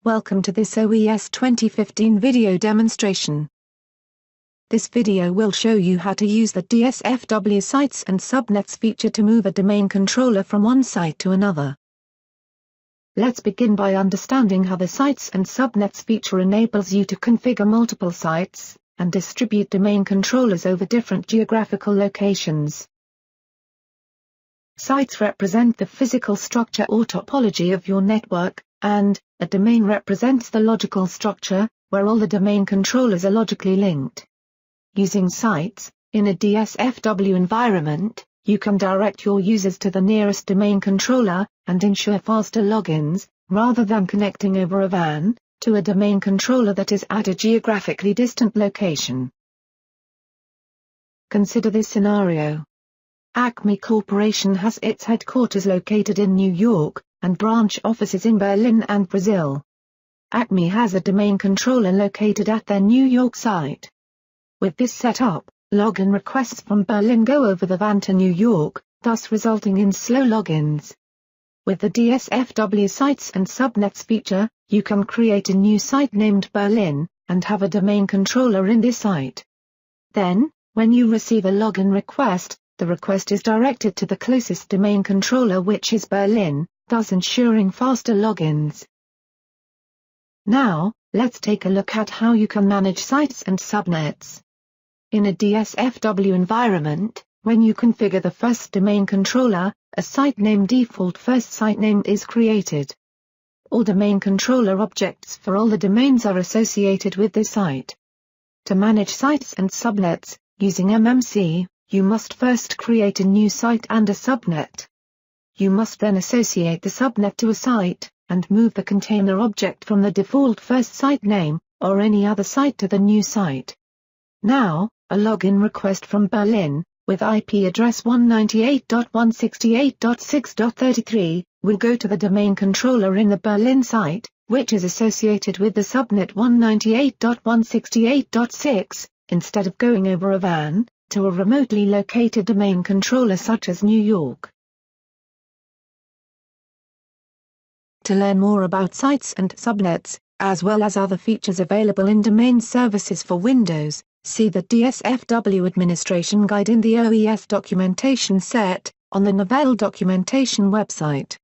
Welcome to this OES 2015 video demonstration. This video will show you how to use the DSfW sites and subnets feature to move a domain controller from one site to another. Let's begin by understanding how the sites and subnets feature enables you to configure multiple sites and distribute domain controllers over different geographical locations. Sites represent the physical structure or topology of your network, and a domain represents the logical structure, where all the domain controllers are logically linked. Using sites, in a DSfW environment, you can direct your users to the nearest domain controller, and ensure faster logins, rather than connecting over a WAN, to a domain controller that is at a geographically distant location. Consider this scenario. Acme Corporation has its headquarters located in New York, and branch offices in Berlin and Brazil. Acme has a domain controller located at their New York site. With this setup, login requests from Berlin go over the WAN to New York, thus resulting in slow logins. With the DSfW sites and subnets feature, you can create a new site named Berlin, and have a domain controller in this site. Then, when you receive a login request, the request is directed to the closest domain controller, which is Berlin, thus ensuring faster logins. Now, let's take a look at how you can manage sites and subnets. In a DSfW environment, when you configure the first domain controller, a site name default first site name is created. All domain controller objects for all the domains are associated with this site. To manage sites and subnets, using MMC, you must first create a new site and a subnet. You must then associate the subnet to a site, and move the container object from the default first site name, or any other site to the new site. Now, a login request from Berlin, with IP address 198.168.6.33, will go to the domain controller in the Berlin site, which is associated with the subnet 198.168.6, instead of going over a WAN, to a remotely located domain controller such as New York. To learn more about sites and subnets, as well as other features available in domain services for Windows, see the DSfW administration guide in the OES documentation set, on the Novell documentation website.